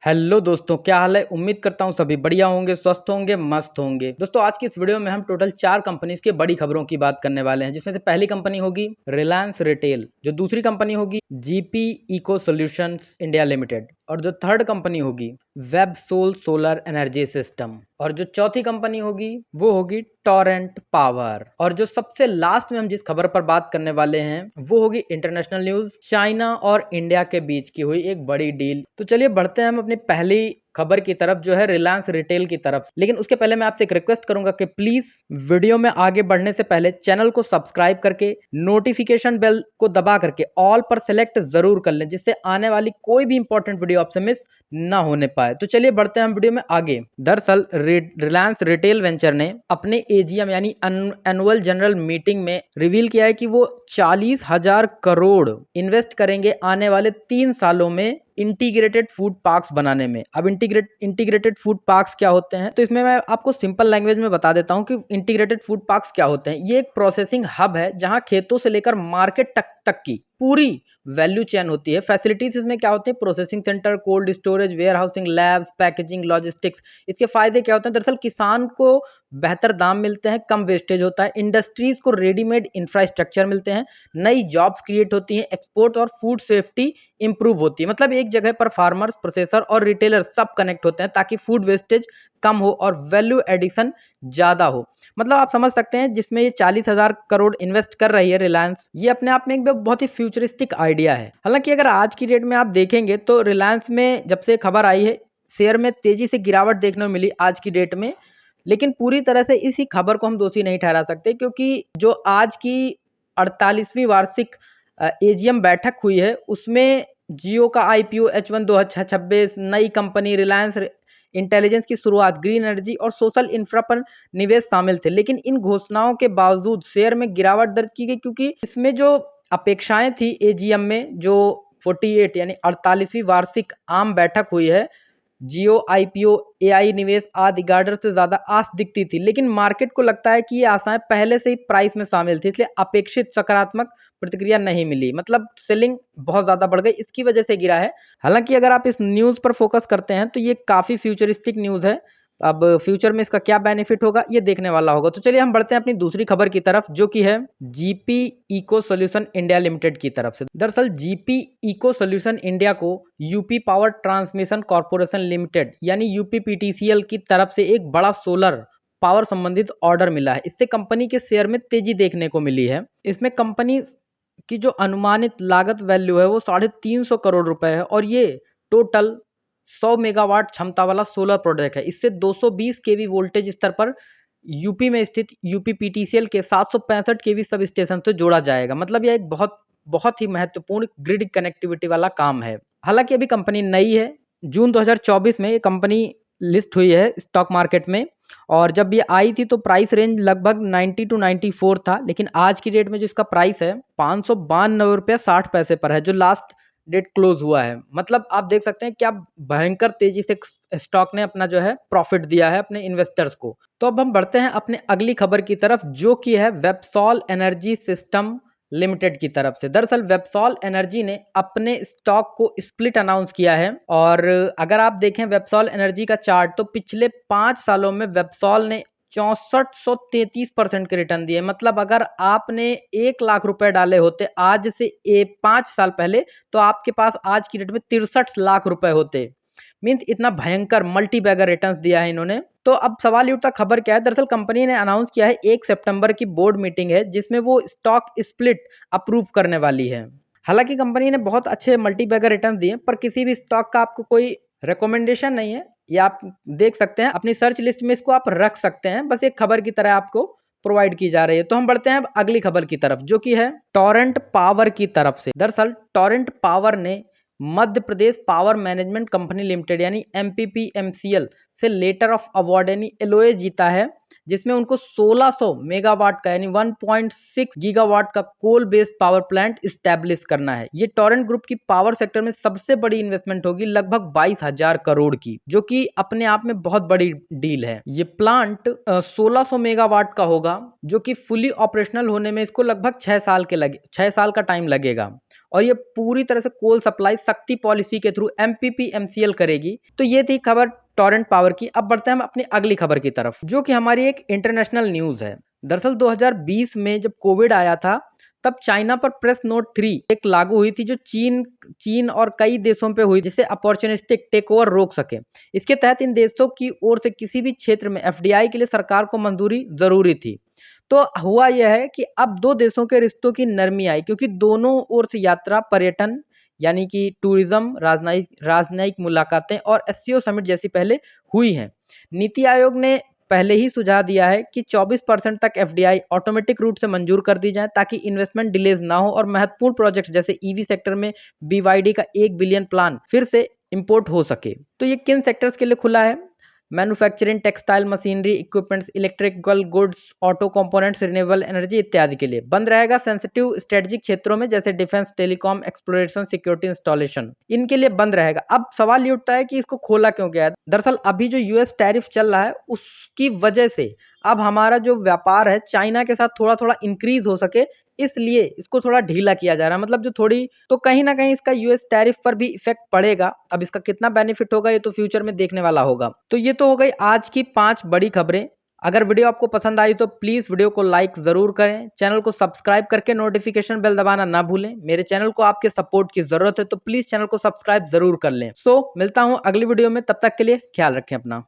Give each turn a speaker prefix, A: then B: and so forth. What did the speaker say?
A: Hello दोस्तों, क्या हाल है। उम्मीद करता हूँ सभी बढ़िया होंगे, स्वस्थ होंगे, मस्त होंगे। दोस्तों आज की इस वीडियो में हम टोटल 4 कंपनीज की बड़ी खबरों की बात करने वाले हैं, जिसमें से पहली कंपनी होगी रिलायंस रिटेल, जो दूसरी कंपनी होगी GP eco solutions India limited, और जो थर्ड कंपनी होगी वेबसोल सोलर एनर्जी सिस्टम, और जो चौथी कंपनी होगी वो होगी टोरेंट पावर, और जो सबसे लास्ट में हम जिस खबर पर बात करने वाले हैं वो होगी इंटरनेशनल न्यूज, चाइना और इंडिया के बीच की हुई एक बड़ी डील। तो चलिए बढ़ते हैं हम अपनी पहली खबर की तरफ, जो है रिलायंस रिटेल की तरफ। लेकिन उसके पहले मैं आपसे एक रिक्वेस्ट करूंगा कि प्लीज वीडियो में आगे बढ़ने से पहले चैनल को सब्सक्राइब करके नोटिफिकेशन बेल को दबा करके ऑल पर सेलेक्ट जरूर कर लें, जिससे आने वाली कोई भी इंपॉर्टेंट वीडियो आपसे मिस ना होने पाए। तो चलिए बढ़ते हैं हम वीडियो में आगे। दरअसल रिलायंस रिटेल वेंचर ने अपने एजीएम यानी एनुअल जनरल मीटिंग में रिवील किया है कि वो 40,000 करोड़ इन्वेस्ट करेंगे आने वाले 3 सालों में इंटीग्रेटेड फूड पार्क्स बनाने में। अब इंटीग्रेटेड फूड पार्क्स क्या होते हैं, तो इसमें मैं आपको सिंपल लैंग्वेज में बता देता हूं कि इंटीग्रेटेड फूड पार्क्स क्या होते हैं। ये एक प्रोसेसिंग हब है जहां खेतों से लेकर मार्केट तक की पूरी वैल्यू चेन होती है। फैसिलिटीज इसमें क्या होती है, processing centre, cold storage, warehousing, labs, packaging, logistics. इसके फायदे क्या होते हैं, दरअसल किसान को बेहतर दाम मिलते हैं, कम वेस्टेज होता है, इंडस्ट्रीज को रेडीमेड इंफ्रास्ट्रक्चर मिलते हैं, नई जॉब्स क्रिएट होती हैं, एक्सपोर्ट और फूड सेफ्टी इंप्रूव होती है। मतलब एक जगह पर फार्मर्स, प्रोसेसर और रिटेलर सब कनेक्ट होते हैं ताकि फूड वेस्टेज कम हो और वैल्यू एडिशन ज्यादा हो। मतलब आप समझ सकते हैं जिसमें ये 40,000 करोड़ इन्वेस्ट कर रही है रिलायंस, ये अपने आप में एक बहुत ही फ्यूचरिस्टिक आइडिया है। हालांकि अगर आज की डेट में आप देखेंगे तो रिलायंस में जब से खबर आई है शेयर में तेजी से गिरावट देखने को मिली आज की डेट में। लेकिन पूरी तरह से इसी खबर को हम दोषी नहीं ठहरा सकते, क्योंकि जो आज की 48वीं वार्षिक एजीएम बैठक हुई है उसमें जियो का आईपीओ H1 2026, नई कंपनी रिलायंस इंटेलिजेंस की शुरुआत, ग्रीन एनर्जी और सोशल इंफ्रा पर निवेश शामिल थे। लेकिन इन घोषणाओं के बावजूद शेयर में गिरावट दर्ज की गई, क्योंकि इसमें जो अपेक्षाएं थी एजीएम में, जो 48 यानी 48वीं वार्षिक आम बैठक हुई है, जियो आईपीओ, एआई निवेश आदि गार्डर से ज्यादा आस दिखती थी। लेकिन मार्केट को लगता है कि ये आशाएं पहले से ही प्राइस में शामिल थी, इसलिए अपेक्षित सकारात्मक प्रतिक्रिया नहीं मिली। मतलब सेलिंग बहुत ज्यादा बढ़ गई, इसकी वजह से गिरा है। हालांकि अगर आप इस न्यूज पर फोकस करते हैं तो ये काफी फ्यूचरिस्टिक न्यूज है। अब फ्यूचर में इसका क्या बेनिफिट होगा ये देखने वाला होगा। तो चलिए हम बढ़ते हैं अपनी दूसरी खबर की तरफ, जो कि है GP eco solution India limited की तरफ से। दरअसल जीपी इको सॉल्यूशन इंडिया को UP power transmission corporation limited यानी यूपीपीटीसीएल की तरफ से एक बड़ा सोलर पावर संबंधित ऑर्डर मिला है। इससे कंपनी के शेयर में तेजी देखने को मिली है। इसमें कंपनी की जो अनुमानित लागत वैल्यू है वो 350 करोड़ रुपए है, और ये टोटल 100 मेगावाट क्षमता वाला सोलर प्रोजेक्ट है। इससे 220 केवी वोल्टेज स्तर पर यूपी में स्थित यूपी पीटीसीएल के 765 केवी सब स्टेशन से जोड़ा जाएगा। मतलब यह एक बहुत बहुत ही महत्वपूर्ण ग्रिड कनेक्टिविटी वाला काम है। हालांकि अभी कंपनी नई है, जून 2024 में ये कंपनी लिस्ट हुई है स्टॉक मार्केट में, और जब ये आई थी तो प्राइस रेंज लगभग 90 to 94 था। लेकिन आज की डेट में जो इसका प्राइस है 592 रुपये 60 पैसे पर है, जो लास्ट डेट क्लोज हुआ है। मतलब आप देख सकते हैं क्या भयंकर तेजी से स्टॉक ने अपना जो है प्रॉफिट दिया है अपने इन्वेस्टर्स को। तो अब हम बढ़ते हैं अपने अगली खबर की तरफ, जो कि है वेबसॉल एनर्जी सिस्टम लिमिटेड की तरफ से। दरअसल वेबसॉल एनर्जी ने अपने स्टॉक को स्प्लिट अनाउंस किया है, और अगर आप देखें वेबसॉल एनर्जी का चार्ट तो पिछले 5 सालों में वेबसॉल ने 6433% के रिटर्न दिए। मतलब अगर आपने 1 लाख रुपए डाले होते आज से 5 साल पहले, तो आपके पास आज की डेट में 63 लाख रुपए होते। मीन्स इतना भयंकर मल्टी बैगर रिटर्न्स दिया है इन्होंने। तो अब सवाल ये उठता, खबर क्या है। दरअसल कंपनी ने अनाउंस किया है 1 सितंबर की बोर्ड मीटिंग है जिसमें वो स्टॉक स्प्लिट अप्रूव करने वाली है। हालांकि कंपनी ने बहुत अच्छे मल्टी बैगर रिटर्न दिए, पर किसी भी स्टॉक का आपको कोई रिकमेंडेशन नहीं है। ये आप देख सकते हैं अपनी सर्च लिस्ट में, इसको आप रख सकते हैं, बस एक खबर की तरह आपको प्रोवाइड की जा रही है। तो हम बढ़ते हैं अब अगली खबर की तरफ, जो कि है टोरेंट पावर की तरफ से। दरअसल टोरेंट पावर ने Madhya Pradesh power management company limited यानी एमपीपीएमसीएल से लेटर ऑफ अवार्ड यानी एलओए जीता है, जिसमें उनको 1600 मेगावाट का यानी 1.6 गीगावाट का coal based power plant establish करना है। ये टोरेंट ग्रुप की पावर सेक्टर में सबसे बड़ी इन्वेस्टमेंट होगी, लगभग 22,000 करोड़ की, जो कि अपने आप में बहुत बड़ी डील है। ये प्लांट 1600 मेगावाट का होगा, जो कि फुली ऑपरेशनल होने में इसको लगभग 6 साल का टाइम लगेगा। और ये पूरी तरह से कोल सप्लाई शक्ति पॉलिसी के थ्रू MPPMCL करेगी। तो ये थी खबर टोरेंट पावर की। अब बढ़ते हैं हम अपनी अगली खबर की तरफ, जो कि हमारी एक इंटरनेशनल न्यूज़ है। दरअसल 2020 में जब कोविड आया था, तब चाइना पर प्रेस नोट 3 एक लागू हुई थी, जो चीन और कई देशों पे हुई, जिसे अपॉर्चुनिस्टिक टेक ओवर रोक सके। इसके तहत इन देशों की ओर से किसी भी क्षेत्र में FDI के लिए सरकार को मंजूरी जरूरी थी। तो हुआ यह है कि अब दो देशों के रिश्तों की नरमी आई, क्योंकि दोनों ओर से यात्रा, पर्यटन यानी कि टूरिज्म, राजनयिक मुलाकातें और SCO समिट जैसी पहले हुई हैं। नीति आयोग ने पहले ही सुझाव दिया है कि 24% तक FDI ऑटोमेटिक रूट से मंजूर कर दी जाए, ताकि इन्वेस्टमेंट डिलेज ना हो और महत्वपूर्ण प्रोजेक्ट्स जैसे EV सेक्टर में BYD का 1 बिलियन प्लान फिर से इंपोर्ट हो सके। तो ये किन सेक्टर्स के लिए खुला है? Manufacturing, textile, machinery, equipments, electrical goods, auto components, renewable energy इत्यादि के लिए। बंद रहेगा सेंसिटिव स्ट्रेटेजिक क्षेत्रों में जैसे defence, telecom, exploration, security installation, इनके लिए बंद रहेगा। अब सवाल ये उठता है कि इसको खोला क्यों गया है? दरअसल अभी जो US टैरिफ चल रहा है, उसकी वजह से अब हमारा जो व्यापार है चाइना के साथ थोड़ा थोड़ा इंक्रीज हो सके, इसलिए इसको थोड़ा ढीला किया जा रहा है। मतलब जो थोड़ी, तो कहीं ना कहीं इसका US टैरिफ पर भी इफेक्ट पड़ेगा। अब इसका कितना बेनिफिट होगा ये तो फ्यूचर में देखने वाला होगा। तो ये तो हो गई आज की 5 बड़ी खबरें। अगर वीडियो आपको पसंद आई तो प्लीज वीडियो को लाइक जरूर करें, चैनल को सब्सक्राइब करके नोटिफिकेशन बेल दबाना ना भूलें। मेरे चैनल को आपके सपोर्ट की जरूरत है, तो प्लीज चैनल को सब्सक्राइब जरूर कर लें। मिलता हूं अगली वीडियो में, तब तक के लिए ख्याल रखें अपना।